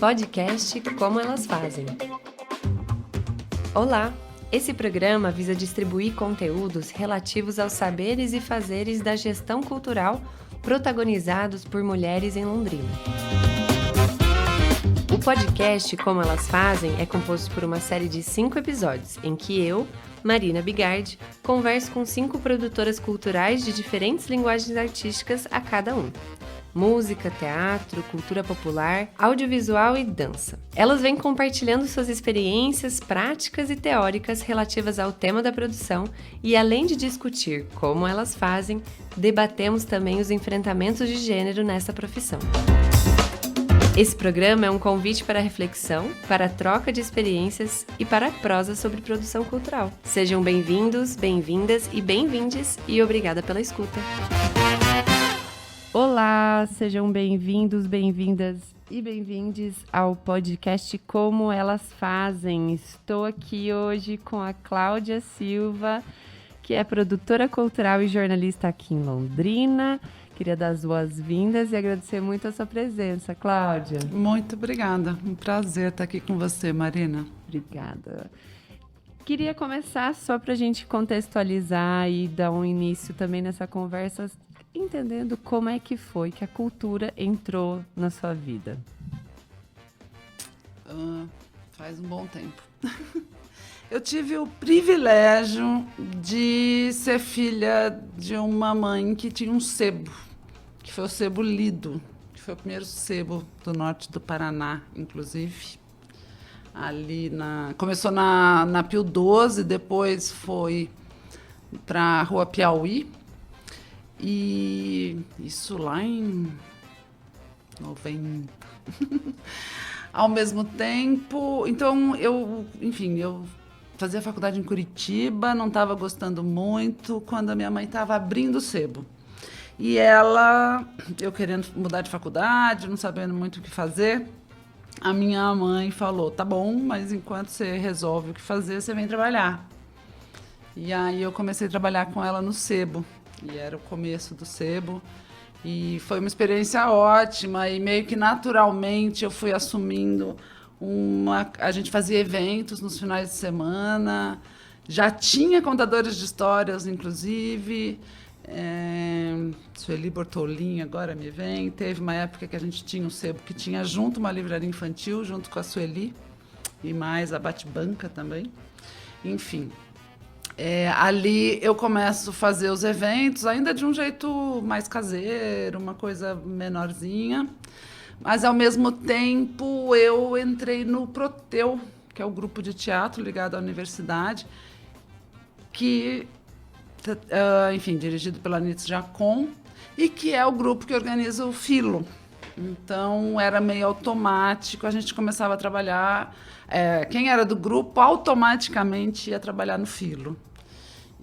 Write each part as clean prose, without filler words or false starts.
Podcast Como Elas Fazem. Olá! Esse programa visa distribuir conteúdos relativos aos saberes e fazeres da gestão cultural protagonizados por mulheres em Londrina. O podcast Como Elas Fazem é composto por uma série de 5 episódios, em que eu, Marina Bigardi, converso com 5 produtoras culturais de diferentes linguagens artísticas a cada um. Música, teatro, cultura popular, audiovisual e dança. Elas vêm compartilhando suas experiências práticas e teóricas relativas ao tema da produção e, além de discutir como elas fazem, debatemos também os enfrentamentos de gênero nessa profissão. Esse programa é um convite para a reflexão, para a troca de experiências e para a prosa sobre produção cultural. Sejam bem-vindos, bem-vindas e bem-vindes e obrigada pela escuta. Olá, sejam bem-vindos, bem-vindas e bem-vindes ao podcast Como Elas Fazem. Estou aqui hoje com a Cláudia Silva, que é produtora cultural e jornalista aqui em Londrina. Queria dar as boas-vindas e agradecer muito a sua presença, Cláudia. Muito obrigada, um prazer estar aqui com você, Marina. Obrigada. Queria começar só para a gente contextualizar e dar um início também nessa conversa, entendendo como é que foi que a cultura entrou na sua vida. Faz um bom tempo. Eu tive o privilégio de ser filha de uma mãe que tinha um sebo, que foi o Sebo Lido, que foi o primeiro sebo do norte do Paraná, inclusive. Começou na Pio 12, depois foi para a Rua Piauí. E isso lá em 90. Ao mesmo tempo, então eu fazia faculdade em Curitiba, não estava gostando muito, quando a minha mãe estava abrindo o sebo. E eu querendo mudar de faculdade, não sabendo muito o que fazer, a minha mãe falou, tá bom, mas enquanto você resolve o que fazer, você vem trabalhar. E aí eu comecei a trabalhar com ela no sebo. E era o começo do sebo. E foi uma experiência ótima. E meio que naturalmente eu fui assumindo a gente fazia eventos nos finais de semana. Já tinha contadores de histórias, inclusive. Sueli Bortolin agora me vem. Teve uma época que a gente tinha um sebo que tinha junto uma livraria infantil, junto com a Sueli. E mais a Bate-Banca também. Enfim. Ali eu começo a fazer os eventos, ainda de um jeito mais caseiro, uma coisa menorzinha. Mas, ao mesmo tempo, eu entrei no Proteu, que é o grupo de teatro ligado à universidade, que, dirigido pela Nitz Jacon, e que é o grupo que organiza o Filo. Então, era meio automático, a gente começava a trabalhar... quem era do grupo automaticamente ia trabalhar no Filo.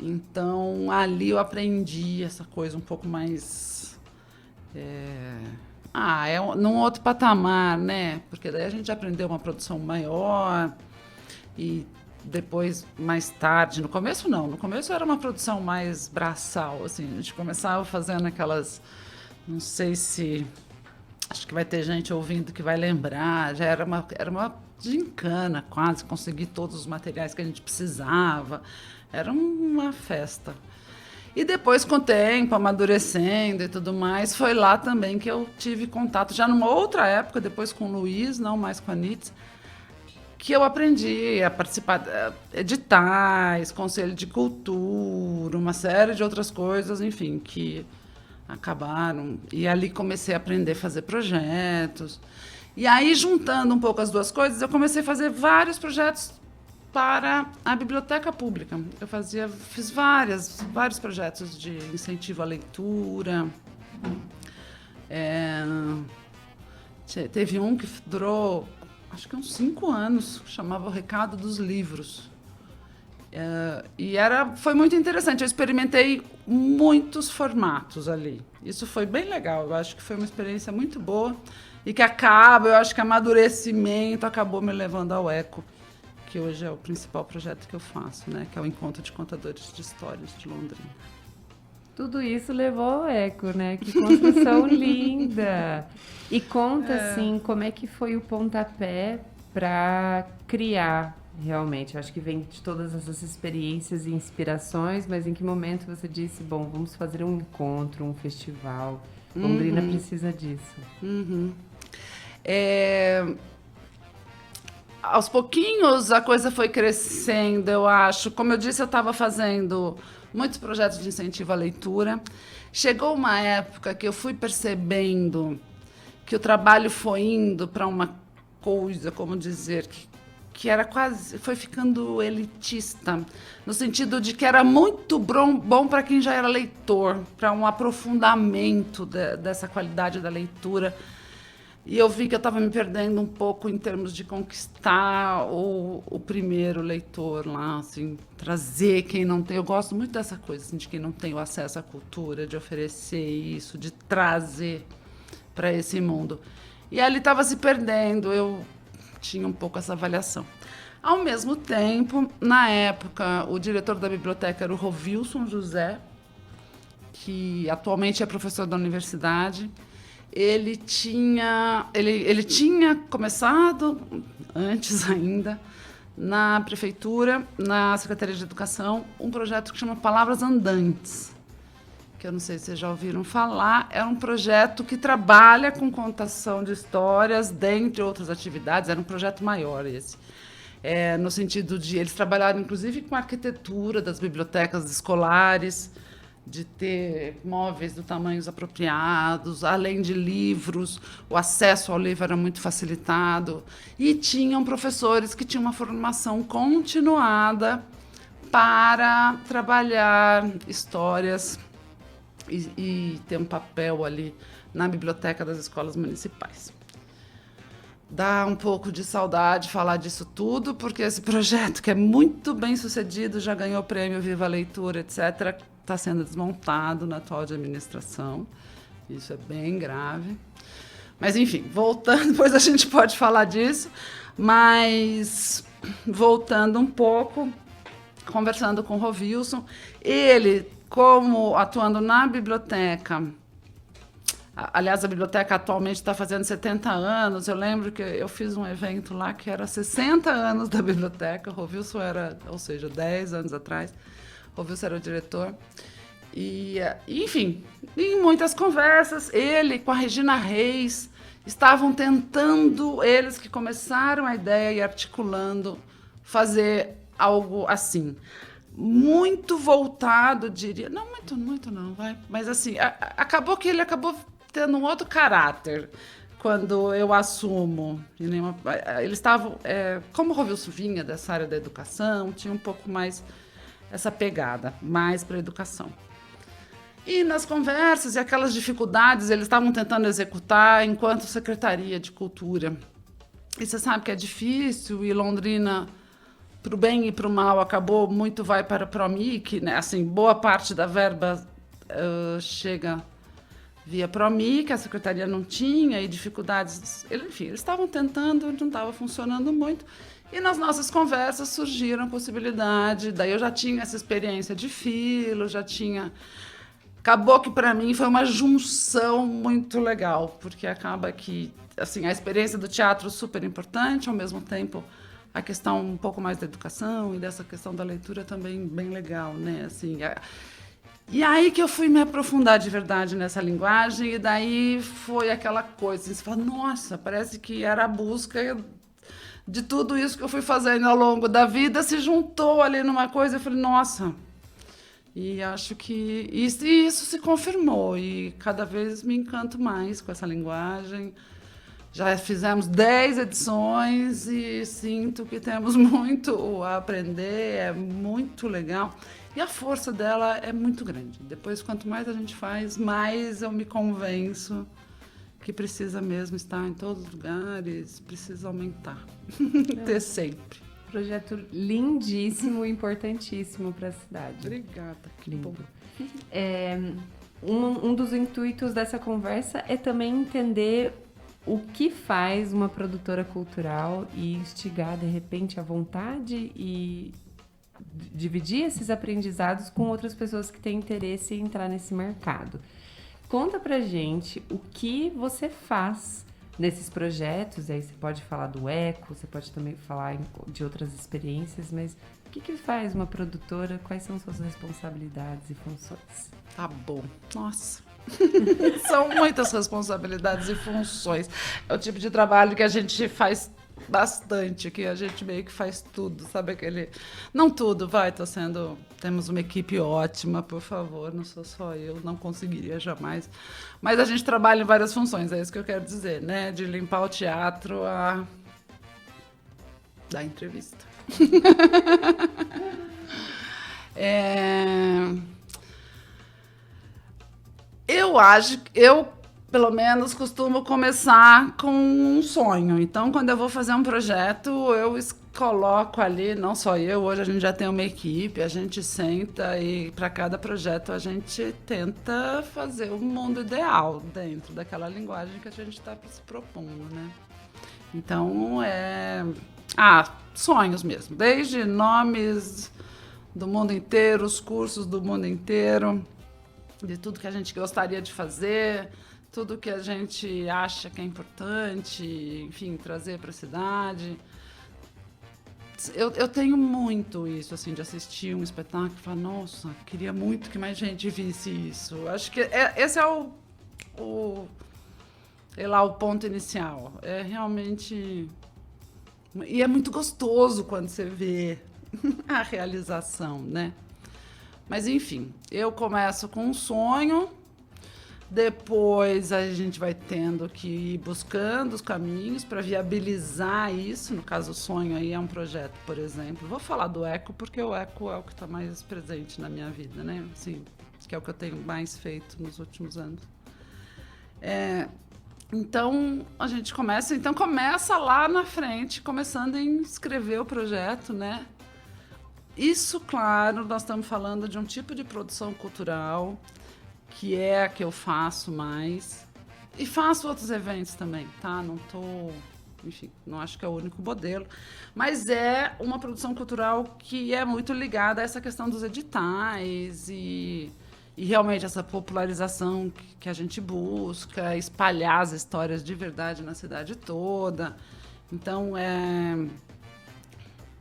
Então, ali eu aprendi essa coisa um pouco mais... num outro patamar, né? Porque daí a gente aprendeu uma produção maior e depois, mais tarde... No começo, não. No começo era uma produção mais braçal, assim. A gente começava fazendo aquelas... Não sei se... Acho que vai ter gente ouvindo que vai lembrar. Já era uma gincana, quase. Conseguir todos os materiais que a gente precisava. Era uma festa. E depois, com o tempo, amadurecendo e tudo mais, foi lá também que eu tive contato, já numa outra época, depois com o Luiz, não mais com a Nitz, que eu aprendi a participar de editais, conselho de cultura, uma série de outras coisas, enfim, que acabaram. E ali comecei a aprender a fazer projetos. E aí, juntando um pouco as duas coisas, eu comecei a fazer vários projetos para a biblioteca pública. Eu fiz vários projetos de incentivo à leitura. Teve um que durou, acho que uns 5 anos, chamava O Recado dos Livros. Foi muito interessante. Eu experimentei muitos formatos ali. Isso foi bem legal. Eu acho que foi uma experiência muito boa e que eu acho que amadurecimento acabou me levando ao ECO, que hoje é o principal projeto que eu faço, né? Que é o Encontro de Contadores de Histórias de Londrina. Tudo isso levou ao Eco, né? Que construção linda! E conta, assim, como é que foi o pontapé para criar realmente. Eu acho que vem de todas essas experiências e inspirações, mas em que momento você disse, bom, vamos fazer um encontro, um festival? Londrina precisa disso. Aos pouquinhos a coisa foi crescendo, eu acho. Como eu disse, eu estava fazendo muitos projetos de incentivo à leitura. Chegou uma época que eu fui percebendo que o trabalho foi indo para uma coisa, como dizer, que era quase, foi ficando elitista, no sentido de que era muito bom para quem já era leitor, para um aprofundamento dessa qualidade da leitura. E eu vi que eu estava me perdendo um pouco em termos de conquistar o primeiro leitor lá, assim, trazer quem não tem. Eu gosto muito dessa coisa, assim, de quem não tem o acesso à cultura, de oferecer isso, de trazer para esse mundo. E ali estava se perdendo, eu tinha um pouco essa avaliação. Ao mesmo tempo, na época, o diretor da biblioteca era o Rovilson José, que atualmente é professor da universidade. Ele tinha começado, antes ainda, na prefeitura, na Secretaria de Educação, um projeto que chama Palavras Andantes, que eu não sei se vocês já ouviram falar. É um projeto que trabalha com contação de histórias, dentre outras atividades. Era um projeto maior esse. No sentido de eles trabalharam, inclusive, com a arquitetura das bibliotecas escolares, de ter móveis do tamanhos apropriados, além de livros, o acesso ao livro era muito facilitado, e tinham professores que tinham uma formação continuada para trabalhar histórias e ter um papel ali na biblioteca das escolas municipais. Dá um pouco de saudade falar disso tudo, porque esse projeto, que é muito bem sucedido, já ganhou prêmio Viva a Leitura, etc., está sendo desmontado na atual administração. Isso é bem grave. Mas, enfim, voltando, depois a gente pode falar disso, mas voltando um pouco, conversando com o Rovilson, ele, como atuando na biblioteca, aliás, a biblioteca atualmente está fazendo 70 anos. Eu lembro que eu fiz um evento lá que era 60 anos da biblioteca. O Rovilson era, ou seja, 10 anos atrás. O Rovilson era o diretor. E, enfim, em muitas conversas, ele com a Regina Reis estavam tentando, eles que começaram a ideia e articulando, fazer algo assim. Muito voltado, diria. Não, muito não, vai. Mas assim, acabou que ele acabou tendo um outro caráter quando eu assumo. Eles estavam, como o Rovilson vinha dessa área da educação, tinha um pouco mais essa pegada, mais para a educação. E nas conversas e aquelas dificuldades, eles estavam tentando executar enquanto Secretaria de Cultura. E você sabe que é difícil, e Londrina, para o bem e para o mal, acabou muito vai para a Promic, né? Assim, boa parte da verba chega via Promic, a secretaria não tinha, e dificuldades. Enfim, eles estavam tentando, não estava funcionando muito. E nas nossas conversas surgiram a possibilidade. Daí eu já tinha essa experiência de filo, já tinha. Acabou que para mim foi uma junção muito legal, porque acaba que assim, a experiência do teatro super importante, ao mesmo tempo a questão um pouco mais da educação e dessa questão da leitura também bem legal, né? Assim, e aí que eu fui me aprofundar de verdade nessa linguagem, e daí foi aquela coisa, assim, você fala, nossa, parece que era a busca de tudo isso que eu fui fazendo ao longo da vida, se juntou ali numa coisa, eu falei, nossa. E acho que isso se confirmou, e cada vez me encanto mais com essa linguagem. Já fizemos 10 edições e sinto que temos muito a aprender, é muito legal. E a força dela é muito grande. Depois, quanto mais a gente faz, mais eu me convenço que precisa mesmo estar em todos os lugares, precisa aumentar, ter sempre. Projeto lindíssimo e importantíssimo para a cidade. Obrigada, que lindo. Bom. Um dos intuitos dessa conversa é também entender o que faz uma produtora cultural e instigar, de repente, a vontade dividir esses aprendizados com outras pessoas que têm interesse em entrar nesse mercado. Conta pra gente o que você faz nesses projetos, aí você pode falar do Eco, você pode também falar de outras experiências, mas o que faz uma produtora? Quais são suas responsabilidades e funções? Tá bom. Nossa. São muitas responsabilidades e funções. É o tipo de trabalho que a gente faz bastante, que a gente meio que faz tudo, sabe aquele... Não tudo, temos uma equipe ótima, por favor, não sou só eu, não conseguiria jamais. Mas a gente trabalha em várias funções, é isso que eu quero dizer, né? De limpar o teatro a dar entrevista. Eu pelo menos costumo começar com um sonho. Então, quando eu vou fazer um projeto, eu coloco ali, não só eu, hoje a gente já tem uma equipe, a gente senta e para cada projeto a gente tenta fazer o mundo ideal dentro daquela linguagem que a gente está se propondo, né? Então, sonhos mesmo, desde nomes do mundo inteiro, os cursos do mundo inteiro, de tudo que a gente gostaria de fazer, tudo que a gente acha que é importante, enfim, trazer para a cidade. Eu tenho muito isso, assim, de assistir um espetáculo e falar, nossa, queria muito que mais gente visse isso. Acho que esse é o ponto inicial. É realmente... E é muito gostoso quando você vê a realização, né? Mas, enfim, eu começo com um sonho, depois a gente vai tendo que ir buscando os caminhos para viabilizar isso. No caso, o sonho aí é um projeto, por exemplo. Vou falar do Eco, porque o Eco é o que está mais presente na minha vida, né? Assim, que é o que eu tenho mais feito nos últimos anos. Então, a gente começa lá na frente, começando em escrever o projeto, né? Isso, claro, nós estamos falando de um tipo de produção cultural que é a que eu faço mais. E faço outros eventos também, tá? Não acho que é o único modelo. Mas é uma produção cultural que é muito ligada a essa questão dos editais e realmente essa popularização que a gente busca, espalhar as histórias de verdade na cidade toda. Então,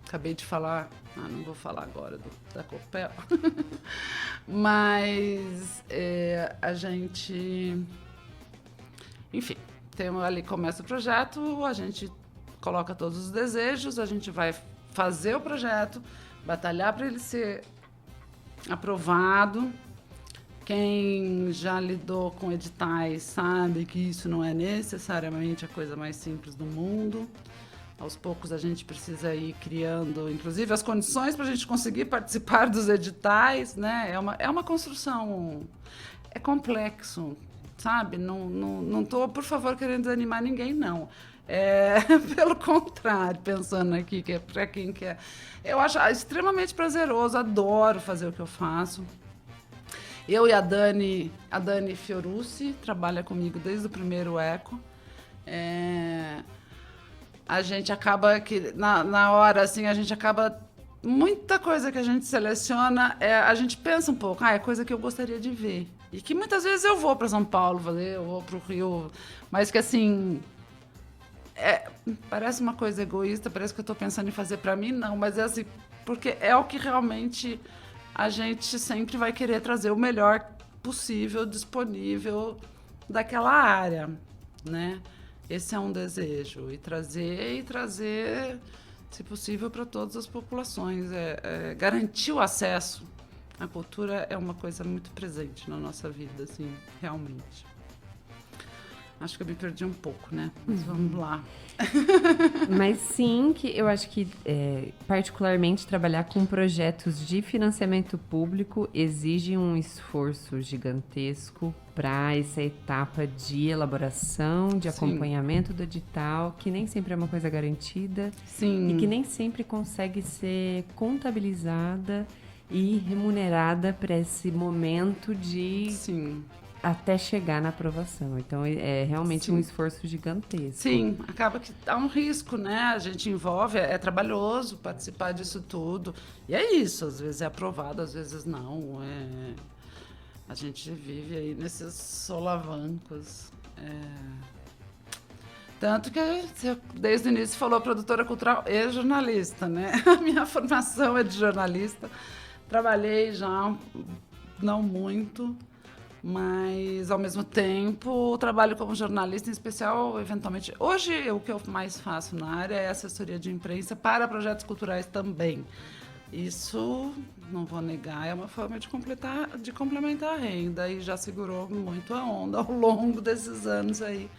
acabei de falar, não vou falar agora da Copel, mas a gente, enfim, ali começa o projeto, a gente coloca todos os desejos, a gente vai fazer o projeto, batalhar para ele ser aprovado. Quem já lidou com editais sabe que isso não é necessariamente a coisa mais simples do mundo. Aos poucos a gente precisa ir criando, inclusive, as condições para a gente conseguir participar dos editais, né? É uma construção, é complexo, sabe? Não estou, por favor, querendo desanimar ninguém, não. Pelo contrário, pensando aqui, que é para quem quer. Eu acho extremamente prazeroso, adoro fazer o que eu faço. Eu e a Dani Fiorucci, trabalha comigo desde o primeiro Eco. A gente acaba que, na hora, assim, a gente acaba... Muita coisa que a gente seleciona, a gente pensa um pouco, é coisa que eu gostaria de ver. E que muitas vezes eu vou para São Paulo fazer, eu vou para o Rio, mas que, assim... parece uma coisa egoísta, parece que eu estou pensando em fazer para mim, não, mas é assim, porque é o que realmente a gente sempre vai querer trazer o melhor possível, disponível daquela área, né? Esse é um desejo, e trazer, se possível, para todas as populações. Garantir o acesso à cultura é uma coisa muito presente na nossa vida, assim, realmente. Acho que eu me perdi um pouco, né? Mas vamos lá. Mas sim, que eu acho que, particularmente, trabalhar com projetos de financiamento público exige um esforço gigantesco para essa etapa de elaboração, de acompanhamento do edital, que nem sempre é uma coisa garantida. Sim. E que nem sempre consegue ser contabilizada e remunerada para esse momento de... Sim. até chegar na aprovação. Então, é realmente Sim. um esforço gigantesco. Sim, acaba que dá um risco, né? A gente envolve, é trabalhoso participar disso tudo. E é isso, às vezes é aprovado, às vezes não. A gente vive aí nesses solavancos. Tanto que você, desde o início, falou produtora cultural e jornalista, né? A minha formação é de jornalista. Trabalhei já, não muito, mas, ao mesmo tempo, trabalho como jornalista, em especial, eventualmente. Hoje, o que eu mais faço na área é assessoria de imprensa para projetos culturais também. Isso, não vou negar, é uma forma de complementar a renda e já segurou muito a onda ao longo desses anos aí.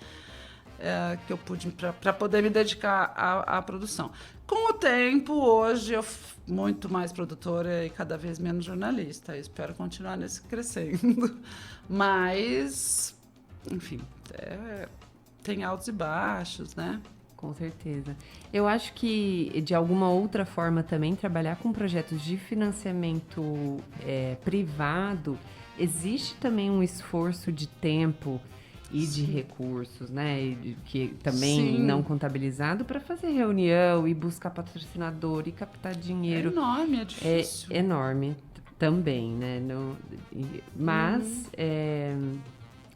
Que eu pude para poder me dedicar à produção. Com o tempo, hoje, eu muito mais produtora e cada vez menos jornalista. Eu espero continuar nesse crescendo. Mas, enfim, tem altos e baixos, né? Com certeza. Eu acho que, de alguma outra forma também, trabalhar com projetos de financiamento privado, existe também um esforço de tempo e de recursos, né? Que também Sim. não contabilizado para fazer reunião e buscar patrocinador e captar dinheiro. É enorme, é difícil. É enorme também, né? Mas,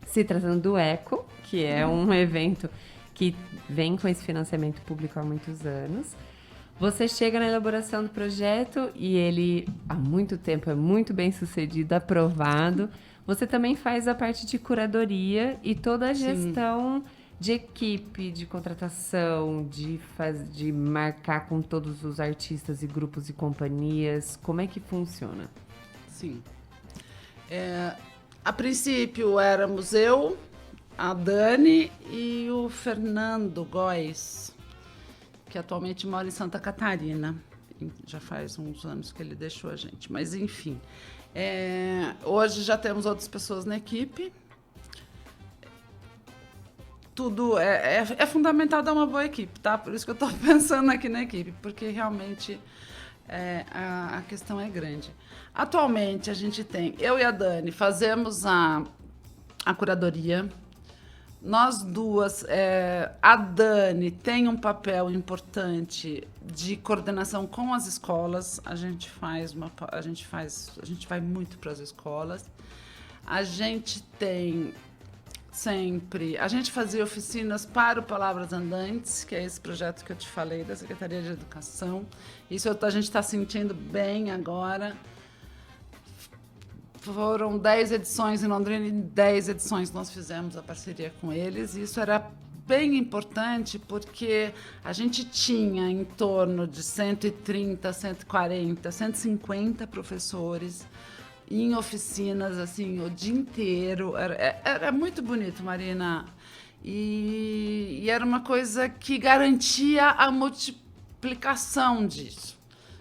se tratando do ECO, que é um evento que vem com esse financiamento público há muitos anos, você chega na elaboração do projeto e ele, há muito tempo, é muito bem sucedido, aprovado. Você também faz a parte de curadoria e toda a gestão de equipe, de contratação, de marcar com todos os artistas e grupos e companhias. Como é que funciona? Sim. A princípio éramos eu, a Dani e o Fernando Góes, que atualmente mora em Santa Catarina. Já faz uns anos que ele deixou a gente, mas enfim. Hoje já temos outras pessoas na equipe. Tudo é fundamental dar uma boa equipe, tá? Por isso que eu estou pensando aqui na equipe, porque realmente a questão é grande. Atualmente a gente tem, eu e a Dani, fazemos a curadoria. Nós duas, a Dani tem um papel importante de coordenação com as escolas. A gente vai muito para as escolas. A gente tem sempre, a gente fazia oficinas para o Palavras Andantes, que é esse projeto que eu te falei da Secretaria de Educação. Isso a gente está sentindo bem agora. Foram 10 edições em Londrina e 10 edições nós fizemos a parceria com eles. E isso era bem importante porque a gente tinha em torno de 130, 140, 150 professores em oficinas assim o dia inteiro. Era muito bonito, Marina. E era uma coisa que garantia a multiplicação disso.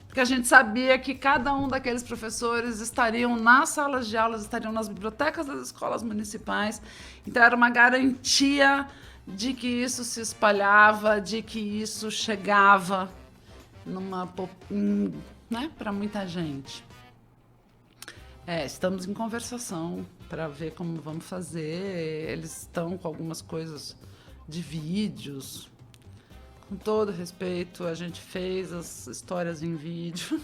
Porque a gente sabia que cada um daqueles professores estariam nas salas de aulas, estariam nas bibliotecas das escolas municipais. Então, era uma garantia de que isso se espalhava, de que isso chegava né, para muita gente. Estamos em conversação para ver como vamos fazer. Eles estão com algumas coisas de vídeos. Com todo respeito, a gente fez as histórias em vídeo,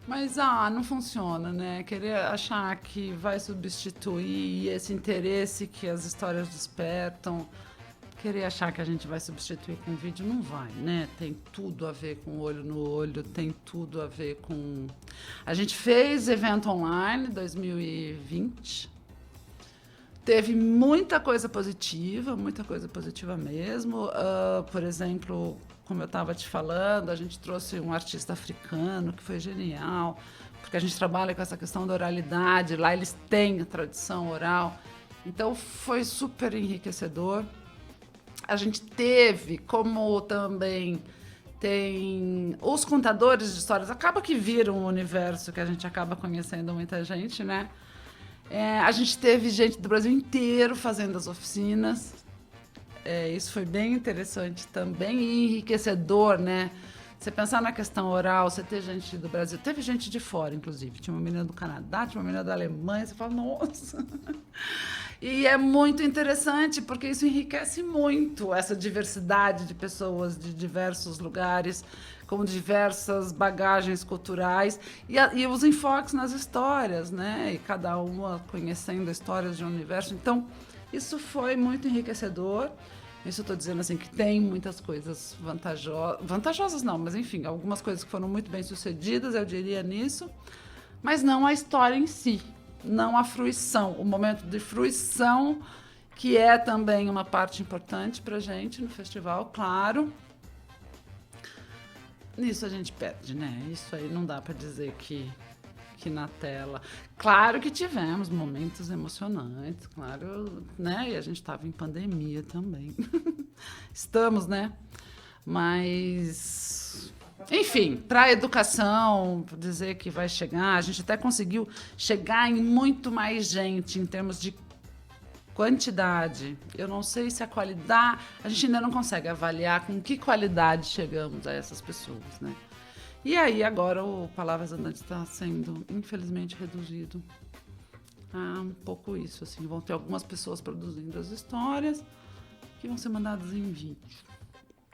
mas não funciona, né? Querer achar que vai substituir esse interesse que as histórias despertam, querer achar que a gente vai substituir com vídeo, não vai, né? Tem tudo a ver com olho no olho, tem tudo a ver com... A gente fez evento online 2020, teve muita coisa positiva mesmo. Por exemplo, como eu estava te falando, a gente trouxe um artista africano que foi genial, porque a gente trabalha com essa questão da oralidade, lá eles têm a tradição oral, então foi super enriquecedor. A gente teve, como também tem os contadores de histórias, acaba que viram um universo que a gente acaba conhecendo muita gente, né? A gente teve gente do Brasil inteiro fazendo as oficinas. Isso foi bem interessante também e enriquecedor, né? Você pensar na questão oral, você ter gente do Brasil, teve gente de fora, inclusive. Tinha uma menina do Canadá, tinha uma menina da Alemanha, você fala, nossa. E é muito interessante, porque isso enriquece muito essa diversidade de pessoas de diversos lugares, com diversas bagagens culturais, e os enfoques nas histórias, né? E cada uma conhecendo histórias de um universo. Então, isso foi muito enriquecedor. Isso eu estou dizendo assim que tem muitas coisas vantajosas não, mas enfim, algumas coisas que foram muito bem sucedidas, eu diria nisso, mas não a história em si, não a fruição, o momento de fruição, que é também uma parte importante para a gente no festival, claro. Nisso a gente perde, né? Isso aí não dá para dizer que na tela. Claro que tivemos momentos emocionantes, claro, né? E a gente estava em pandemia também. Estamos, né? Mas, enfim, para a educação, dizer que vai chegar, a gente até conseguiu chegar em muito mais gente em termos de quantidade. Eu não sei se a qualidade, a gente ainda não consegue avaliar com que qualidade chegamos a essas pessoas, né? E aí, agora, o Palavras Andantes está sendo, infelizmente, reduzido a um pouco isso. Assim, vão ter algumas pessoas produzindo as histórias que vão ser mandadas em vídeo.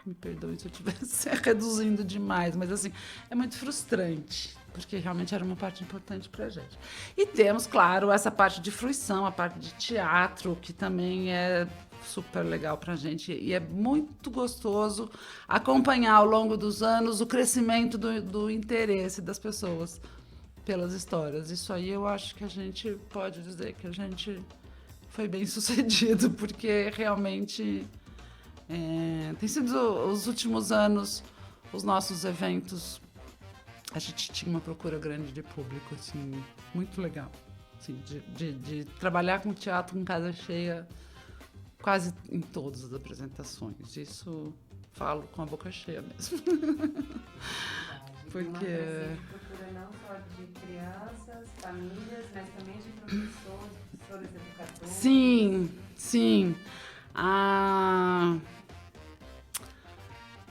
Me perdoe se eu estivesse reduzindo demais, mas, assim, é muito frustrante, porque realmente era uma parte importante para a gente. E temos, claro, essa parte de fruição, a parte de teatro, que também é super legal para a gente, e é muito gostoso acompanhar ao longo dos anos o crescimento do interesse das pessoas pelas histórias. Isso aí eu acho que a gente pode dizer que a gente foi bem sucedido, porque realmente tem sido os últimos anos, os nossos eventos, a gente tinha uma procura grande de público, assim, muito legal, assim, de trabalhar com teatro com casa cheia quase em todas as apresentações. Isso falo com a boca cheia mesmo. Porque procura não só de crianças, famílias, mas também de professores, educadores. Sim, sim.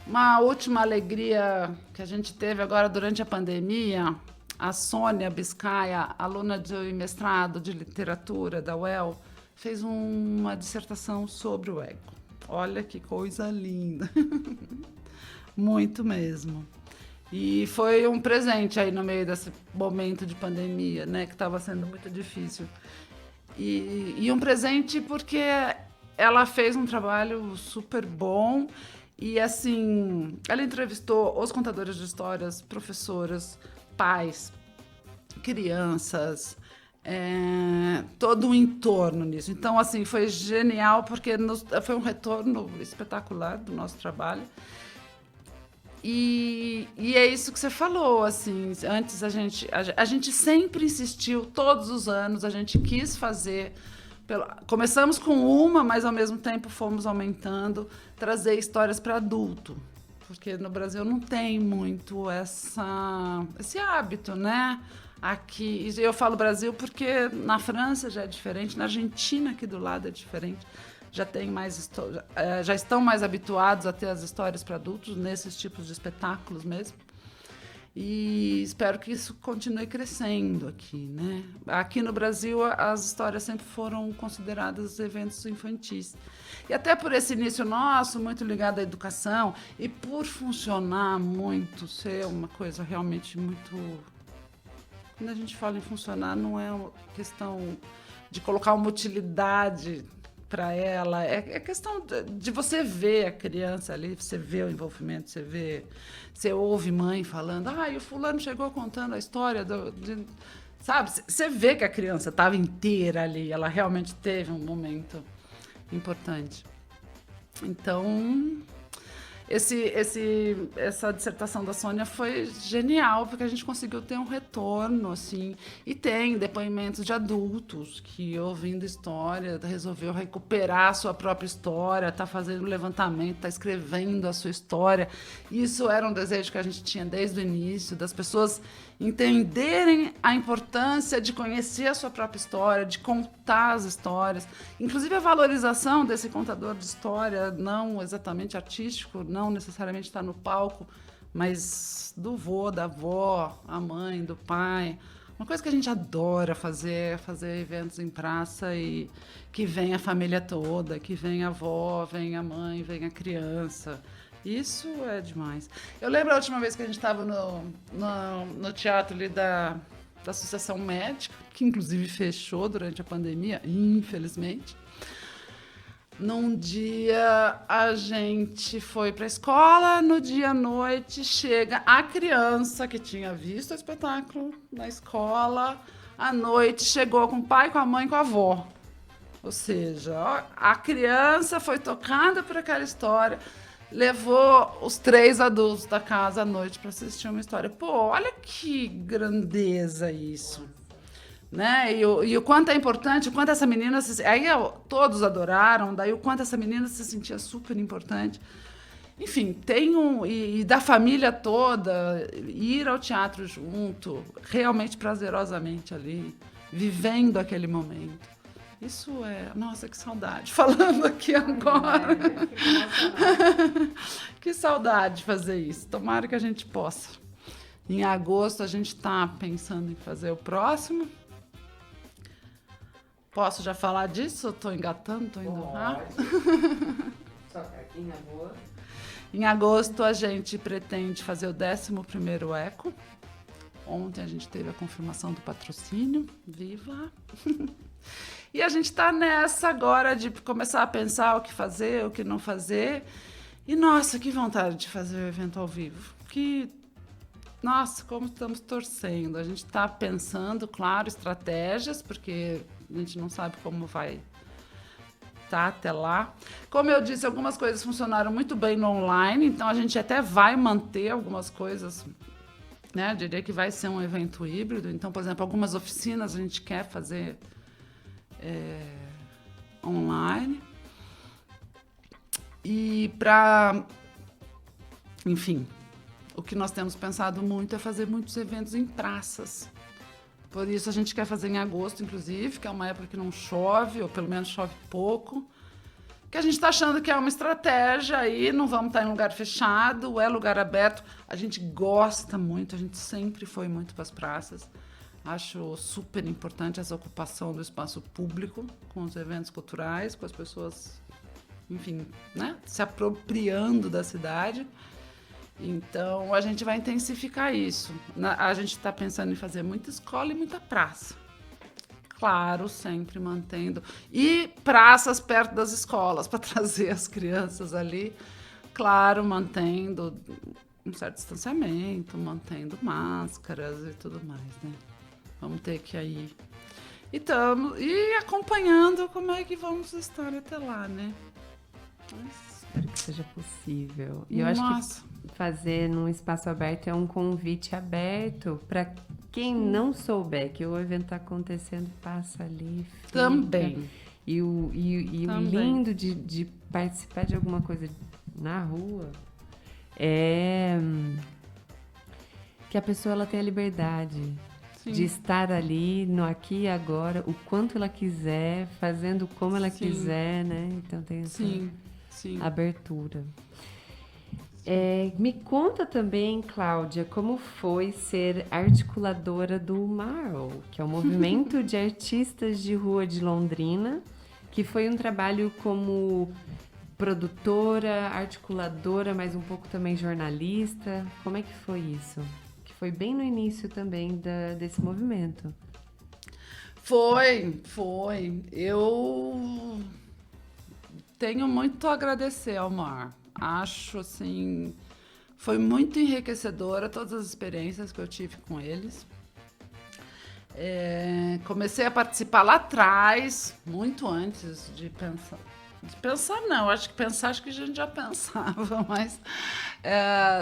Uma última alegria que a gente teve agora durante a pandemia, a Sônia Biscaia, aluna de mestrado de literatura da UEL, fez uma dissertação sobre o ego. Olha que coisa linda. Muito mesmo. E foi um presente aí no meio desse momento de pandemia, né, que estava sendo muito difícil. E um presente porque ela fez um trabalho super bom e, assim, ela entrevistou os contadores de histórias, professoras, pais, crianças, todo o entorno nisso. Então, assim, foi genial porque foi um retorno espetacular do nosso trabalho. E é isso que você falou, assim, antes a gente sempre insistiu, todos os anos, a gente quis fazer, começamos com uma, mas ao mesmo tempo fomos aumentando, trazer histórias para adulto, porque no Brasil não tem muito esse hábito, né? Aqui, eu falo Brasil porque na França já é diferente, na Argentina aqui do lado é diferente. Já estão mais habituados a ter as histórias para adultos nesses tipos de espetáculos mesmo. E espero que isso continue crescendo aqui, né? Aqui no Brasil, as histórias sempre foram consideradas eventos infantis. E até por esse início nosso, muito ligado à educação, e por funcionar muito, ser uma coisa realmente muito... Quando a gente fala em funcionar, não é uma questão de colocar uma utilidade para ela, é questão de você ver a criança ali, você vê o envolvimento, você ouve mãe falando, e o fulano chegou contando a história sabe, você vê que a criança estava inteira ali, ela realmente teve um momento importante. Então, essa dissertação da Sônia foi genial, porque a gente conseguiu ter um retorno, assim, e tem depoimentos de adultos que, ouvindo história, resolveu recuperar a sua própria história, está fazendo um levantamento, está escrevendo a sua história. Isso era um desejo que a gente tinha desde o início, das pessoas entenderem a importância de conhecer a sua própria história, de contar as histórias, inclusive a valorização desse contador de história, não exatamente artístico, não necessariamente está no palco, mas do vô, da avó, a mãe, do pai. Uma coisa que a gente adora fazer é fazer eventos em praça e que vem a família toda, que vem a avó, vem a mãe, vem a criança. Isso é demais. Eu lembro a última vez que a gente estava no teatro ali da Associação Médica, que inclusive fechou durante a pandemia, infelizmente. Num dia a gente foi para a escola, no dia à noite chega a criança que tinha visto o espetáculo na escola, à noite chegou com o pai, com a mãe, com a avó. Ou seja, a criança foi tocada por aquela história, levou os 3 adultos da casa à noite para assistir uma história. Pô, olha que grandeza isso. Né? E o quanto é importante, o quanto essa menina todos adoraram, daí o quanto essa menina se sentia super importante. Enfim, e da família toda, ir ao teatro junto, realmente prazerosamente ali, vivendo aquele momento. Isso é... Nossa, que saudade, falando aqui agora. Que saudade de fazer isso. Tomara que a gente possa. Em agosto a gente está pensando em fazer o próximo. Posso já falar disso? Estou engatando, estou indo rápido. Só cartinha boa. Em agosto a gente pretende fazer o 11º Eco. Ontem a gente teve a confirmação do patrocínio. Viva! E a gente está nessa agora de começar a pensar o que fazer, o que não fazer. E, nossa, que vontade de fazer o evento ao vivo. Nossa, como estamos torcendo. A gente está pensando, claro, estratégias, porque a gente não sabe como vai estar até lá. Como eu disse, algumas coisas funcionaram muito bem no online, então a gente até vai manter algumas coisas, né? Eu diria que vai ser um evento híbrido. Então, por exemplo, algumas oficinas a gente quer fazer online. E enfim, o que nós temos pensado muito é fazer muitos eventos em praças. Por isso a gente quer fazer em agosto, inclusive, que é uma época que não chove, ou pelo menos chove pouco. Que a gente está achando que é uma estratégia aí, não vamos estar em lugar fechado, é lugar aberto. A gente gosta muito, a gente sempre foi muito para as praças. Acho super importante essa ocupação do espaço público com os eventos culturais, com as pessoas, enfim, né, se apropriando da cidade. Então, a gente vai intensificar isso. A gente está pensando em fazer muita escola e muita praça. Claro, sempre mantendo. E praças perto das escolas, para trazer as crianças ali. Claro, mantendo um certo distanciamento, mantendo máscaras e tudo mais, né? Vamos ter que ir. E acompanhando como é que vamos estar até lá, né? Espero que seja possível. E eu acho que fazer num espaço aberto é um convite aberto para quem não souber que o evento está acontecendo, passa ali. Fica. Também. E o lindo de participar de alguma coisa na rua é que a pessoa ela tem a liberdade de estar ali, no aqui e agora, o quanto ela quiser, fazendo como ela quiser, né? Então tem essa abertura. Me conta também, Cláudia, como foi ser articuladora do MARL, que é o Movimento de Artistas de Rua de Londrina, que foi um trabalho como produtora, articuladora, mas um pouco também jornalista. Como é que foi isso? Que foi bem no início também desse movimento. Foi. Eu tenho muito a agradecer ao MARL. Acho, assim, foi muito enriquecedora todas as experiências que eu tive com eles. Comecei a participar lá atrás, muito antes de pensar. Acho que a gente já pensava, mas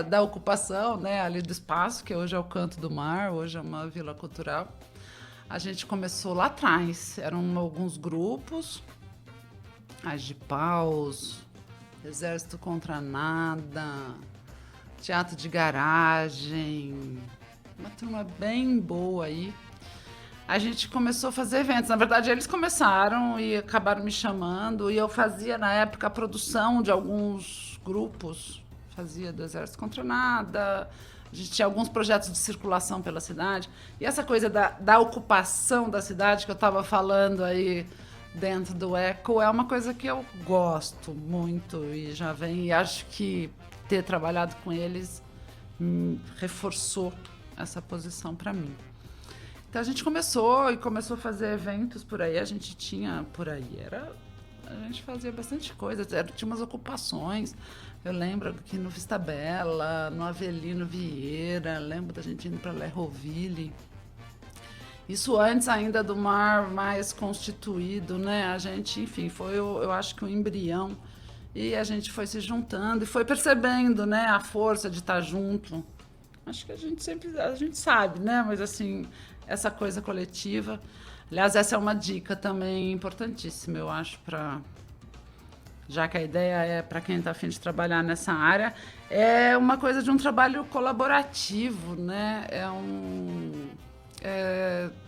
da ocupação, né, ali do espaço, que hoje é o Canto do Mar, hoje é uma vila cultural. A gente começou lá atrás, eram alguns grupos, Agipaus, Exército Contra Nada, Teatro de Garagem, uma turma bem boa aí. A gente começou a fazer eventos. Na verdade, eles começaram e acabaram me chamando. E eu fazia, na época, a produção de alguns grupos. fazia do Exército Contra Nada, a gente tinha alguns projetos de circulação pela cidade. E essa coisa da ocupação da cidade que eu estava falando aí dentro do Eco é uma coisa que eu gosto muito e já vem, e acho que ter trabalhado com eles reforçou essa posição para mim. Então a gente começou a fazer eventos por aí, a gente tinha por aí, a gente fazia bastante coisa, tinha umas ocupações. Eu lembro que no Vista Bela, no Avelino Vieira, lembro da gente indo para Lerroville. Isso antes ainda do mar mais constituído, né? A gente, enfim, foi, eu acho que um embrião. E a gente foi se juntando e foi percebendo, né, a força de estar junto. Acho que a gente sabe, né? Mas, assim, essa coisa coletiva. Aliás, essa é uma dica também importantíssima, eu acho, já que a ideia é para quem está a fim de trabalhar nessa área, é uma coisa de um trabalho colaborativo, né?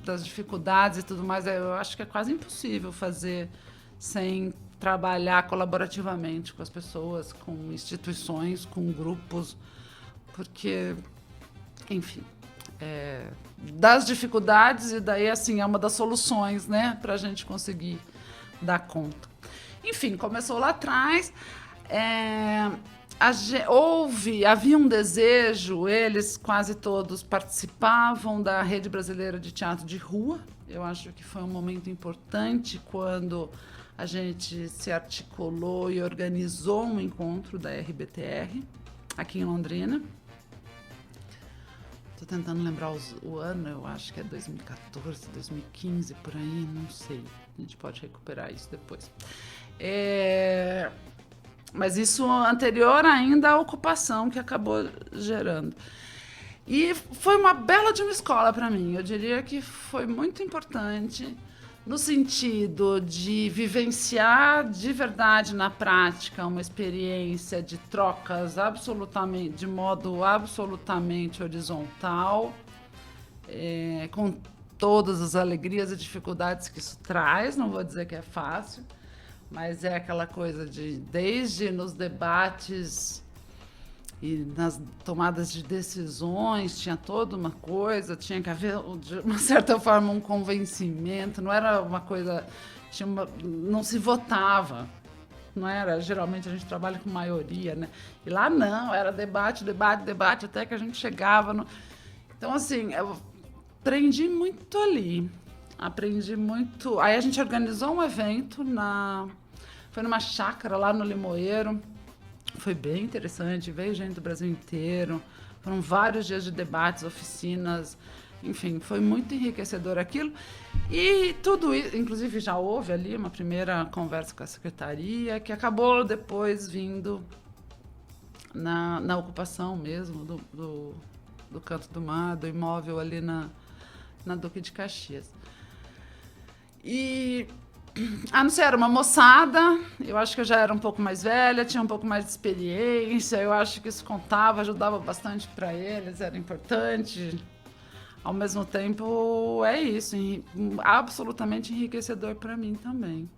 Das dificuldades e tudo mais, eu acho que é quase impossível fazer sem trabalhar colaborativamente com as pessoas, com instituições, com grupos, porque, enfim, das dificuldades e daí, assim, é uma das soluções, né, para a gente conseguir dar conta. Enfim, começou lá atrás, havia um desejo, eles quase todos participavam da Rede Brasileira de Teatro de Rua. Eu acho que foi um momento importante quando a gente se articulou e organizou um encontro da RBTR aqui em Londrina. Estou tentando lembrar o ano, eu acho que é 2014, 2015, por aí, não sei. A gente pode recuperar isso depois. Mas isso anterior ainda à ocupação que acabou gerando. E foi uma bela de uma escola para mim. Eu diria que foi muito importante no sentido de vivenciar de verdade na prática uma experiência de trocas de modo absolutamente horizontal, com todas as alegrias e dificuldades que isso traz. Não vou dizer que é fácil, mas é aquela coisa desde nos debates e nas tomadas de decisões, tinha toda uma coisa, tinha que haver, de uma certa forma, um convencimento, não era uma coisa, não se votava, não era, geralmente a gente trabalha com maioria, né? E lá não, era debate, até que a gente chegava no... Então, assim, eu aprendi muito ali. Aí a gente organizou um evento, foi numa chácara lá no Limoeiro. Foi bem interessante, veio gente do Brasil inteiro. Foram vários dias de debates, oficinas. Enfim, foi muito enriquecedor aquilo. E tudo isso, inclusive já houve ali uma primeira conversa com a secretaria, que acabou depois vindo na ocupação mesmo do Canto do Mar, do imóvel ali na Duque de Caxias. E não sei, era uma moçada, eu acho que eu já era um pouco mais velha, tinha um pouco mais de experiência, eu acho que isso contava, ajudava bastante para eles, era importante. Ao mesmo tempo, é isso, absolutamente enriquecedor para mim também.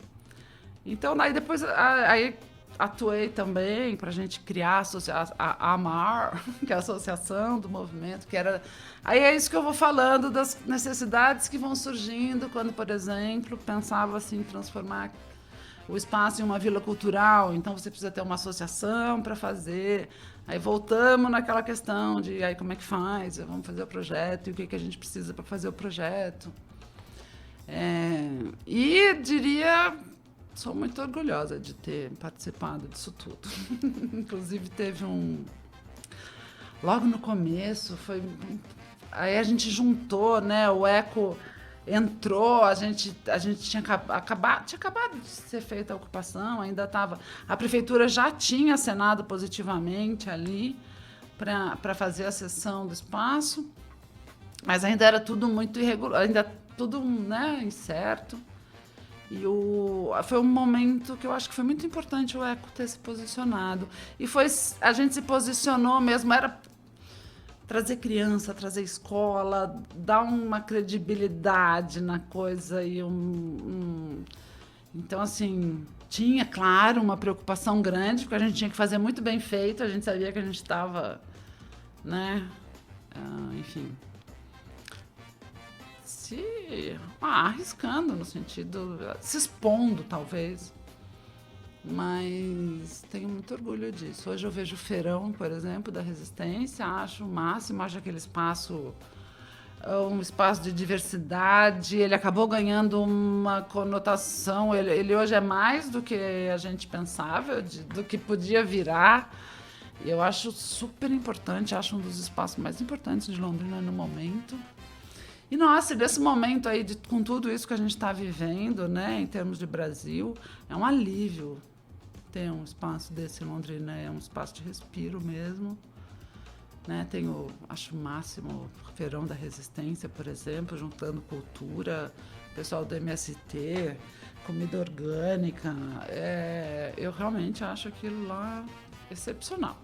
Então, daí depois, aí atuei também para a gente criar a AMAR, que é a Associação do Movimento, que era... Aí é isso que eu vou falando das necessidades que vão surgindo quando, por exemplo, pensava assim, transformar o espaço em uma vila cultural, então você precisa ter uma associação para fazer. Aí voltamos naquela questão de aí como é que faz, vamos fazer o projeto, e o que a gente precisa para fazer o projeto. E diria... Sou muito orgulhosa de ter participado disso tudo. Inclusive, teve logo no começo, aí a gente juntou, né? O Eco entrou, a gente tinha acabado de ser feita a ocupação, ainda estava... A prefeitura já tinha acenado positivamente ali para fazer a cessão do espaço, mas ainda era tudo muito irregular, ainda tudo, né, incerto. E foi um momento que eu acho que foi muito importante o Eco ter se posicionado. E a gente se posicionou mesmo, era trazer criança, trazer escola, dar uma credibilidade na coisa e Então, assim, tinha, claro, uma preocupação grande, porque a gente tinha que fazer muito bem feito, a gente sabia que a gente estava, né, enfim, arriscando no sentido, se expondo, talvez. Mas tenho muito orgulho disso. Hoje eu vejo o Feirão, por exemplo, da Resistência, acho o máximo, acho aquele espaço um espaço de diversidade. Ele acabou ganhando uma conotação, ele hoje é mais do que a gente pensava, do que podia virar. E eu acho super importante, acho um dos espaços mais importantes de Londrina no momento. E, nossa, desse momento aí, com tudo isso que a gente está vivendo, né, em termos de Brasil, é um alívio ter um espaço desse em Londrina, é um espaço de respiro mesmo. Né, acho o máximo o Feirão da Resistência, por exemplo, juntando cultura, pessoal do MST, comida orgânica. Eu realmente acho aquilo lá excepcional.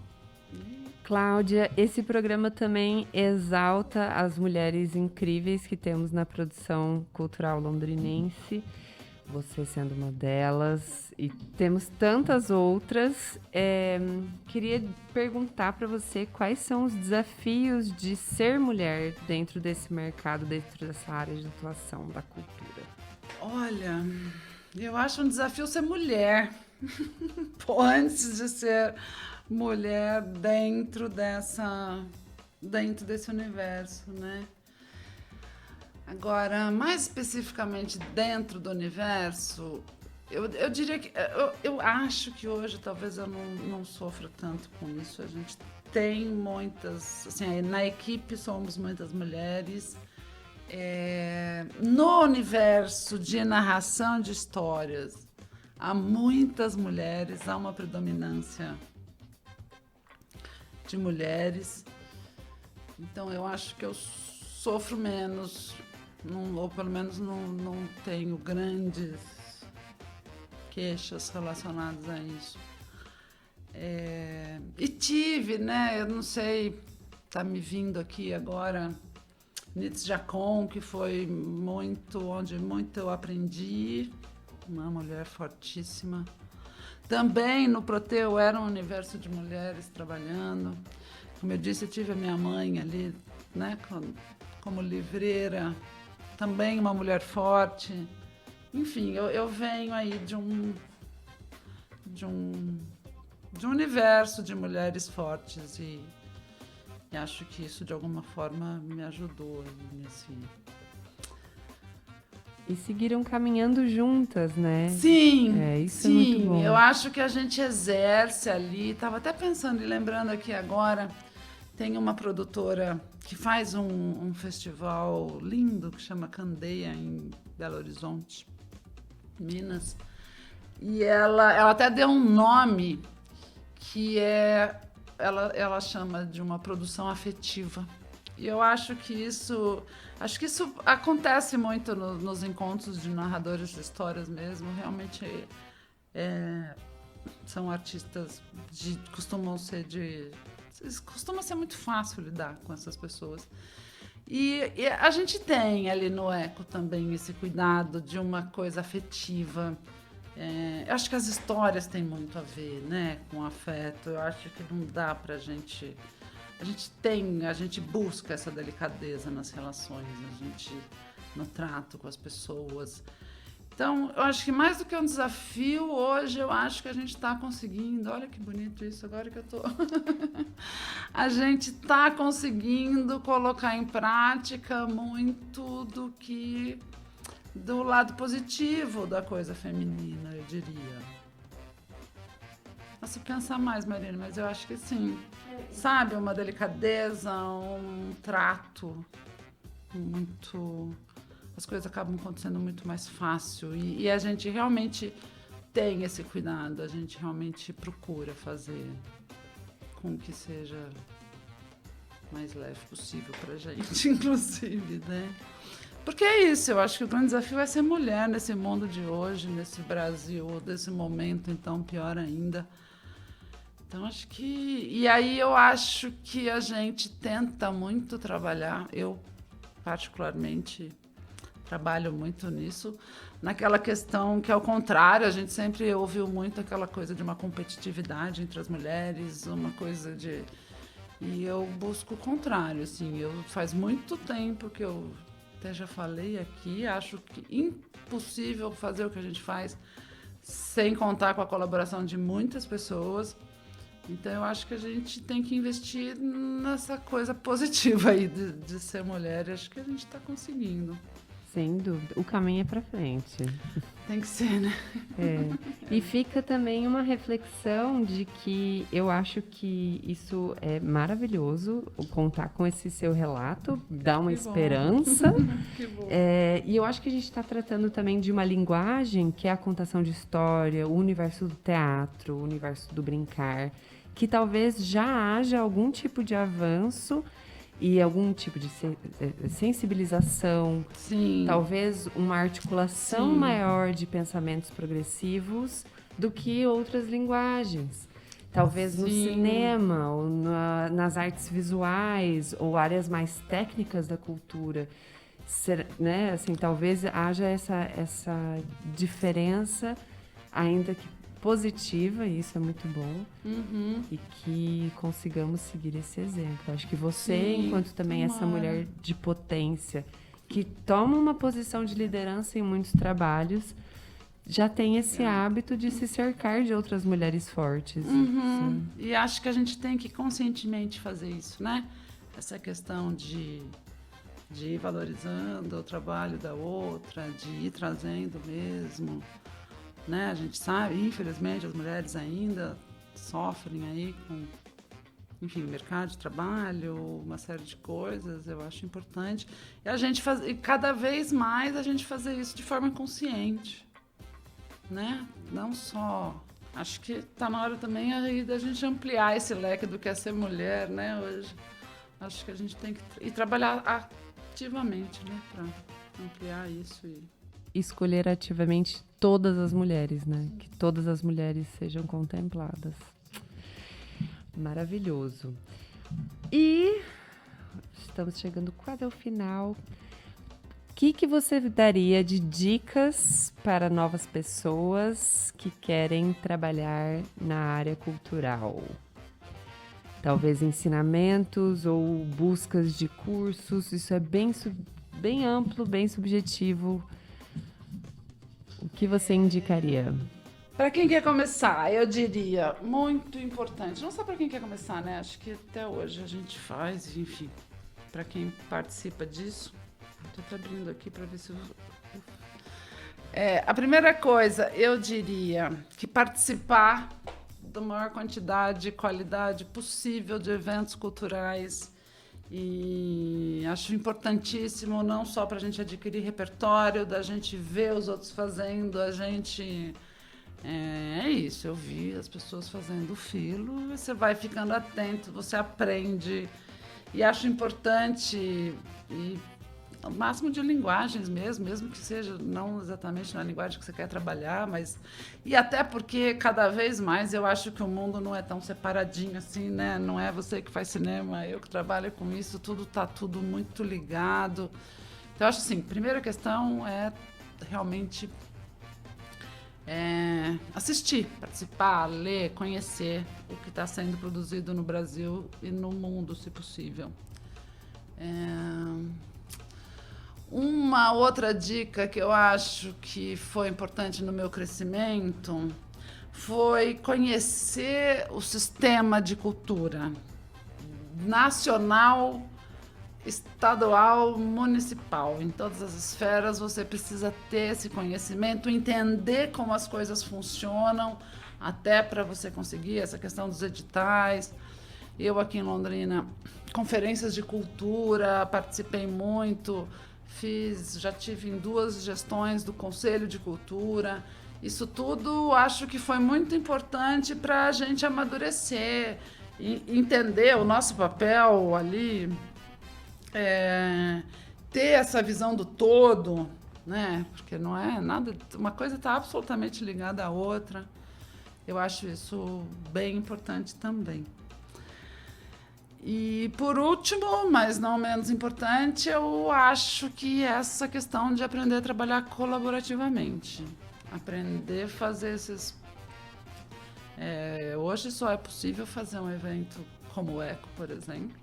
Cláudia, esse programa também exalta as mulheres incríveis que temos na produção cultural londrinense, você sendo uma delas, e temos tantas outras. Queria perguntar para você quais são os desafios de ser mulher dentro desse mercado, dentro dessa área de atuação da cultura. Olha, eu acho um desafio ser mulher, antes de ser mulher dentro desse universo, né? Agora, mais especificamente dentro do universo, eu diria que eu acho que hoje talvez eu não sofra tanto com isso. A gente tem muitas, assim, na equipe somos muitas mulheres. No universo de narração de histórias, há muitas mulheres, há uma predominância de mulheres. Então eu acho que eu sofro menos, ou pelo menos não tenho grandes queixas relacionadas a isso. E tive, né, eu não sei, tá me vindo aqui agora, Nitz Jacon, que foi onde muito eu aprendi, uma mulher fortíssima. Também no Proteu era um universo de mulheres trabalhando. Como eu disse, eu tive a minha mãe ali, né, como livreira, também uma mulher forte. Enfim, eu venho aí de um universo de mulheres fortes e acho que isso de alguma forma me ajudou aí nesse... E seguiram caminhando juntas, né? Sim, isso sim. É muito bom. Eu acho que a gente exerce ali. Estava até pensando e lembrando aqui agora, tem uma produtora que faz um festival lindo que chama Candeia, em Belo Horizonte, Minas. E ela até deu um nome que ela chama de uma produção afetiva. E eu acho que isso acontece muito nos encontros de narradores de histórias mesmo. Realmente são artistas costuma ser muito fácil lidar com essas pessoas. E a gente tem ali no Eco também esse cuidado de uma coisa afetiva. Eu acho que as histórias têm muito a ver, né, com afeto. Eu acho que não dá pra gente... A gente busca essa delicadeza nas relações, no trato com as pessoas. Então, eu acho que mais do que um desafio, hoje eu acho que a gente está conseguindo, olha que bonito isso, agora que eu tô... A gente está conseguindo colocar em prática muito do lado positivo da coisa feminina, eu diria. Posso pensar mais, Marina, mas eu acho que sim. Sabe, uma delicadeza, um trato muito... As coisas acabam acontecendo muito mais fácil. E a gente realmente tem esse cuidado, a gente realmente procura fazer com que seja mais leve possível pra gente, inclusive, né? Porque é isso, eu acho que o grande desafio é ser mulher nesse mundo de hoje, nesse Brasil, desse momento, então, pior ainda. Então, acho que... E aí eu acho que a gente tenta muito trabalhar, eu particularmente trabalho muito nisso, naquela questão que, ao contrário, a gente sempre ouviu muito aquela coisa de uma competitividade entre as mulheres, uma coisa de... E eu busco o contrário, assim, faz muito tempo que eu até já falei aqui, acho que impossível fazer o que a gente faz sem contar com a colaboração de muitas pessoas. Então, eu acho que a gente tem que investir nessa coisa positiva aí de ser mulher. Acho que a gente está conseguindo. Sem dúvida. O caminho é para frente. Tem que ser, né? E fica também uma reflexão de que eu acho que isso é maravilhoso, contar com esse seu relato, dá uma esperança. Que bom. E eu acho que a gente está tratando também de uma linguagem que é a contação de história, o universo do teatro, o universo do brincar, que talvez já haja algum tipo de avanço e algum tipo de sensibilização, Sim. Talvez uma articulação Sim. maior de pensamentos progressivos do que outras linguagens. Talvez no Sim. cinema, ou nas artes visuais, ou áreas mais técnicas da cultura. Né? Assim, talvez haja essa diferença, ainda que positiva, e isso é muito bom, e que consigamos seguir esse exemplo. Acho que você, Sim, enquanto também essa mulher de potência, que toma uma posição de liderança em muitos trabalhos, já tem esse hábito de se cercar de outras mulheres fortes. E acho que a gente tem que conscientemente fazer isso, né? Essa questão de ir valorizando o trabalho da outra, de ir trazendo mesmo, né? A gente sabe, infelizmente, as mulheres ainda sofrem aí com, enfim, mercado de trabalho, uma série de coisas, eu acho importante. E cada vez mais a gente fazer isso de forma consciente, né? Não só... Acho que está na hora também aí da gente ampliar esse leque do que é ser mulher, né? Hoje, acho que a gente tem que trabalhar ativamente, né? Para ampliar isso e... Escolher ativamente todas as mulheres, né? Que todas as mulheres sejam contempladas. Maravilhoso. E estamos chegando quase ao final. O que você daria de dicas para novas pessoas que querem trabalhar na área cultural? Talvez ensinamentos ou buscas de cursos. Isso é bem amplo, bem subjetivo. O que você indicaria? Para quem quer começar, eu diria, muito importante, não só para quem quer começar, né? Acho que até hoje a gente faz, enfim, para quem participa disso. Estou até abrindo aqui para ver se eu... A primeira coisa, eu diria que participar da maior quantidade e qualidade possível de eventos culturais. E acho importantíssimo não só para a gente adquirir repertório, da gente ver os outros fazendo, a gente... É isso, eu vi as pessoas fazendo filo, você vai ficando atento, você aprende. E acho importante o máximo de linguagens mesmo que seja não exatamente na linguagem que você quer trabalhar, mas... E até porque, cada vez mais, eu acho que o mundo não é tão separadinho assim, né? Não é você que faz cinema, eu que trabalho com isso, tá tudo muito ligado. Então, eu acho assim, primeira questão é realmente assistir, participar, ler, conhecer o que está sendo produzido no Brasil e no mundo, se possível. Uma outra dica que eu acho que foi importante no meu crescimento foi conhecer o sistema de cultura nacional, estadual, municipal. Em todas as esferas você precisa ter esse conhecimento, entender como as coisas funcionam, até para você conseguir essa questão dos editais. Eu aqui em Londrina, conferências de cultura, participei muito, já tive em 2 gestões do Conselho de Cultura. Isso tudo acho que foi muito importante para a gente amadurecer e entender o nosso papel ali, ter essa visão do todo, né? Porque não é nada, uma coisa está absolutamente ligada à outra. Eu acho isso bem importante também. E, por último, mas não menos importante, eu acho que essa questão de aprender a trabalhar colaborativamente. Aprender a fazer esses... hoje só é possível fazer um evento como o ECO, por exemplo.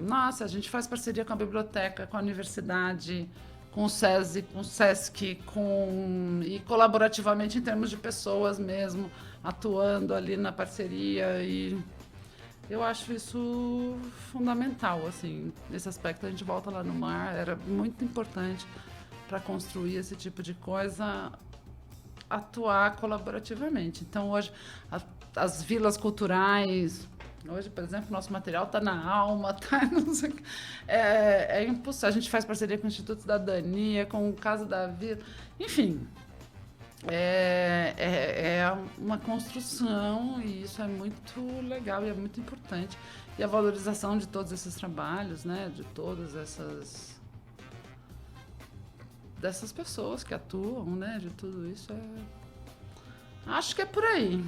Nossa, a gente faz parceria com a biblioteca, com a universidade, com o SESI, com o SESC, e colaborativamente em termos de pessoas mesmo, atuando ali na parceria. E eu acho isso fundamental, assim, nesse aspecto. A gente volta lá no mar, era muito importante para construir esse tipo de coisa, atuar colaborativamente. Então, hoje, as vilas culturais... Hoje, por exemplo, nosso material está na Alma, tá, não sei, impossível. A gente faz parceria com o Instituto Cidadania, com o Casa da Vila, enfim. É uma construção e isso é muito legal e é muito importante. E a valorização de todos esses trabalhos, né, de todas dessas pessoas que atuam, né, de tudo isso acho que é por aí.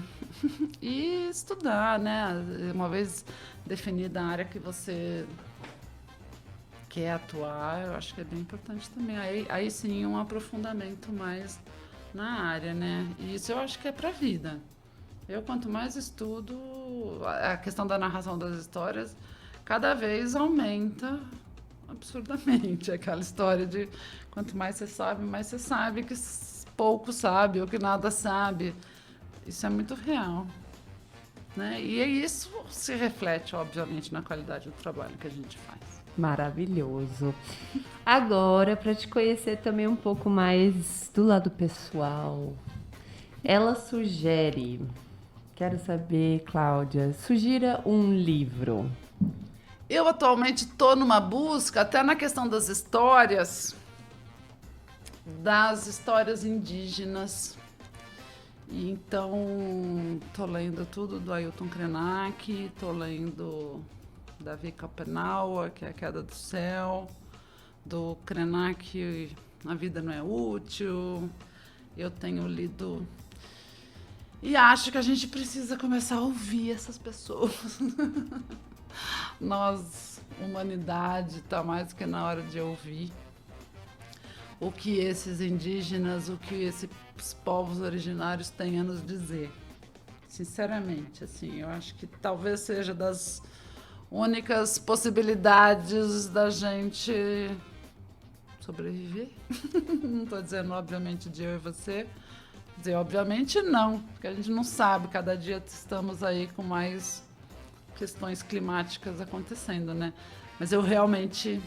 E estudar, né? Uma vez definida a área que você quer atuar, eu acho que é bem importante também. Aí sim, um aprofundamento mais na área, né? E isso eu acho que é para a vida. Eu, quanto mais estudo, a questão da narração das histórias cada vez aumenta absurdamente. Aquela história de quanto mais você sabe que pouco sabe ou que nada sabe. Isso é muito real, né? E isso se reflete, obviamente, na qualidade do trabalho que a gente faz. Maravilhoso. Agora, para te conhecer também um pouco mais do lado pessoal, ela sugere, quero saber, Cláudia, sugira um livro. Eu atualmente estou numa busca, até na questão das histórias indígenas. E então, estou lendo tudo do Ailton Krenak, estou lendo Davi Copenau, que é A Queda do Céu, do Krenak, A Vida Não é Útil. Eu tenho lido e acho que a gente precisa começar a ouvir essas pessoas. Nós, humanidade, está mais do que na hora de ouvir o que esses indígenas, o que esses povos originários têm a nos dizer. Sinceramente, assim, eu acho que talvez seja das únicas possibilidades da gente sobreviver. Não estou dizendo, obviamente, de eu e você. Dizer, obviamente, não, porque a gente não sabe. Cada dia estamos aí com mais questões climáticas acontecendo, né? Mas eu realmente...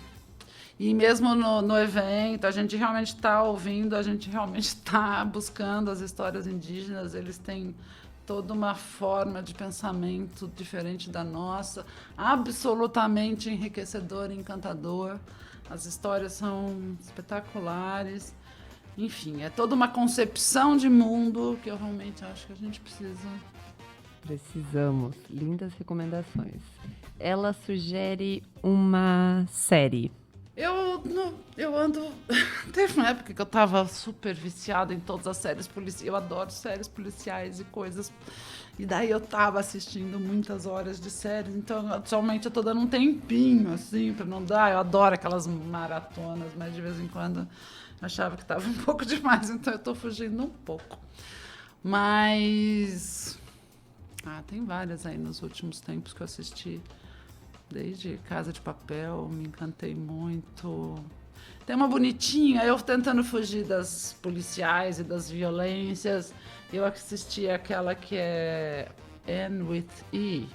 E mesmo no evento, a gente realmente está ouvindo, a gente realmente está buscando as histórias indígenas. Eles têm toda uma forma de pensamento diferente da nossa, absolutamente enriquecedor e encantador. As histórias são espetaculares. Enfim, é toda uma concepção de mundo que eu realmente acho que a gente precisa. Precisamos. Lindas recomendações. Ela sugere uma série. Eu ando... Teve uma época que eu tava super viciada em todas as séries policiais. Eu adoro séries policiais e coisas. E daí eu tava assistindo muitas horas de séries. Então, atualmente, eu tô dando um tempinho, assim, pra não dar. Eu adoro aquelas maratonas, mas de vez em quando eu achava que tava um pouco demais. Então, eu tô fugindo um pouco. Mas... tem várias aí nos últimos tempos que eu assisti. Desde Casa de Papel, me encantei muito. Tem uma bonitinha, eu tentando fugir das policiais e das violências. Eu assisti aquela que é Anne with E.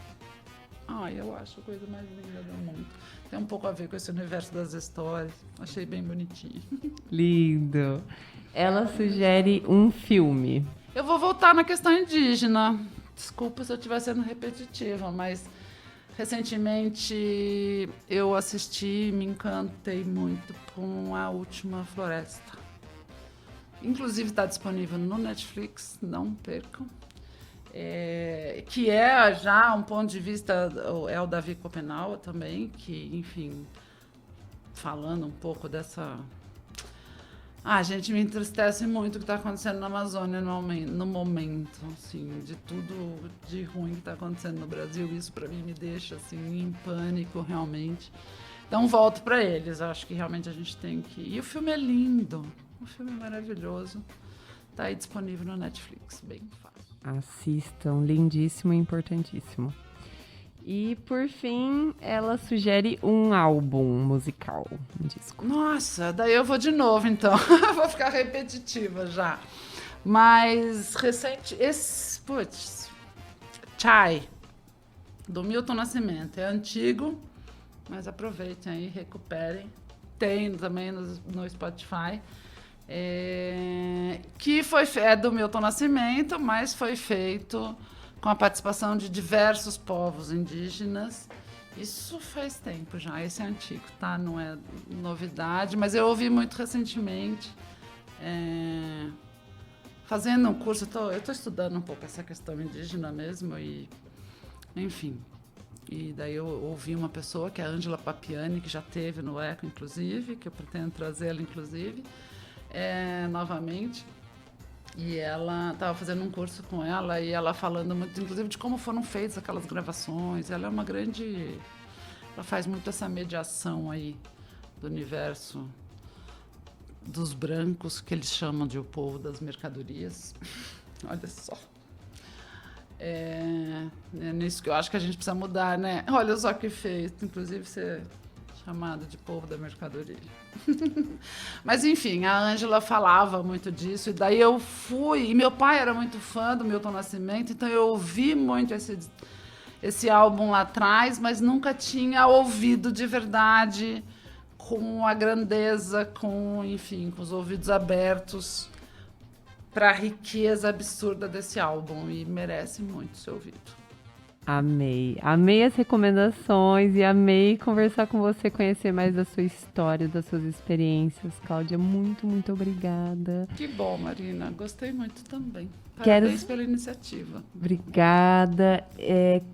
Eu acho a coisa mais linda do mundo. Tem um pouco a ver com esse universo das histórias. Achei bem bonitinho. Lindo. Ela sugere um filme. Eu vou voltar na questão indígena. Desculpa se eu estiver sendo repetitiva, mas... Recentemente eu assisti e me encantei muito com A Última Floresta. Inclusive está disponível no Netflix, não percam. Que é já um ponto de vista, é o Davi Copenau também, que, enfim, falando um pouco Gente, me entristece muito o que está acontecendo na Amazônia no momento, assim, de tudo de ruim que está acontecendo no Brasil. Isso para mim me deixa assim em pânico, realmente. Então volto para eles. Acho que realmente a gente tem que. E o filme é lindo, o filme é maravilhoso. Tá aí disponível no Netflix, bem fácil. Assistam, lindíssimo e importantíssimo. E, por fim, ela sugere um álbum musical, um disco. Nossa, daí eu vou de novo, então. Vou ficar repetitiva já. Mas recente... Chai, do Milton Nascimento. É antigo, mas aproveitem aí, recuperem. Tem também no Spotify. Que é do Milton Nascimento, mas foi feito com a participação de diversos povos indígenas. Isso faz tempo já, esse é antigo, tá? Não é novidade, mas eu ouvi muito recentemente, fazendo um curso, eu estou estudando um pouco essa questão indígena mesmo, e enfim. E daí eu ouvi uma pessoa, que é a Ângela Papiani, que já teve no ECO, inclusive, que eu pretendo trazê-la, inclusive, novamente. E ela estava fazendo um curso com ela e ela falando muito, inclusive, de como foram feitas aquelas gravações. Ela é uma grande... Ela faz muito essa mediação aí do universo dos brancos, que eles chamam de o povo das mercadorias. Olha só. É nisso que eu acho que a gente precisa mudar, né? Olha só que feio, inclusive ser chamado de povo da mercadoria. Mas, enfim, a Ângela falava muito disso, e daí eu fui, e meu pai era muito fã do Milton Nascimento, então eu ouvi muito esse álbum lá atrás, mas nunca tinha ouvido de verdade, com a grandeza, com os ouvidos abertos para a riqueza absurda desse álbum, e merece muito ser ouvido. Amei as recomendações e amei conversar com você, conhecer mais da sua história, das suas experiências. Cláudia, muito, muito obrigada. Que bom, Marina. Gostei muito também. Parabéns pela iniciativa. Obrigada.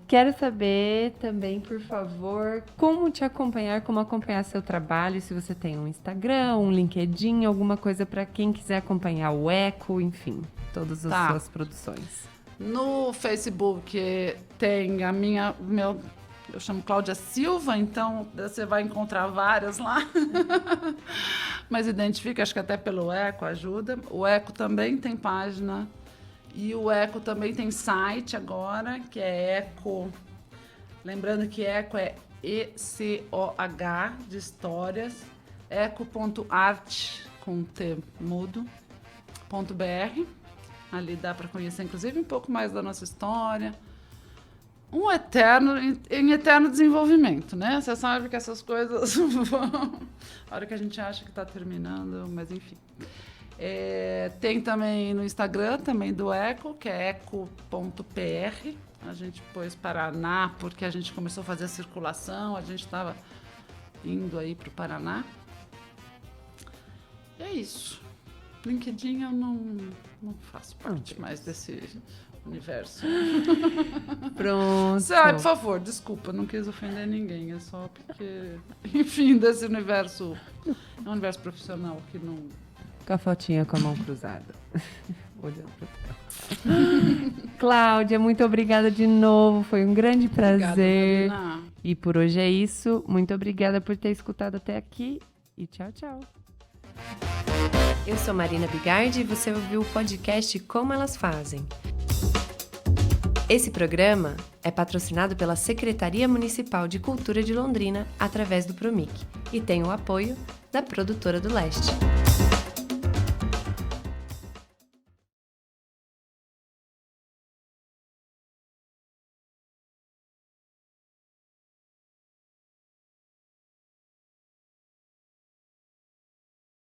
Quero saber também, por favor, como te acompanhar, como acompanhar seu trabalho, se você tem um Instagram, um LinkedIn, alguma coisa para quem quiser acompanhar o ECO, enfim, todas as suas produções. No Facebook tem eu chamo Cláudia Silva, então você vai encontrar várias lá. Mas identifica, acho que até pelo ECO ajuda. O ECO também tem página. E o ECO também tem site agora, que é ECO. Lembrando que ECO é ECOH de histórias. eco.art com T mudo, .br. Ali dá para conhecer, inclusive, um pouco mais da nossa história. Em eterno desenvolvimento, né? Você sabe que essas coisas vão... A hora que a gente acha que está terminando, mas enfim. Tem também no Instagram, também do ECO, que é eco.pr. A gente pôs Paraná, porque a gente começou a fazer a circulação, a gente estava indo aí para o Paraná. E é isso. LinkedIn eu não faço parte mais desse universo. Pronto. Por favor, desculpa, não quis ofender ninguém, é só porque, enfim, desse universo, é um universo profissional que não... Com a fotinha com a mão cruzada. Olhando para o céu. Cláudia, muito obrigada de novo, foi um grande prazer. Obrigada, e por hoje é isso, muito obrigada por ter escutado até aqui e tchau, tchau. Eu sou Marina Bigardi e você ouviu o podcast Como Elas Fazem. Esse programa é patrocinado pela Secretaria Municipal de Cultura de Londrina através do Promic e tem o apoio da Produtora do Leste.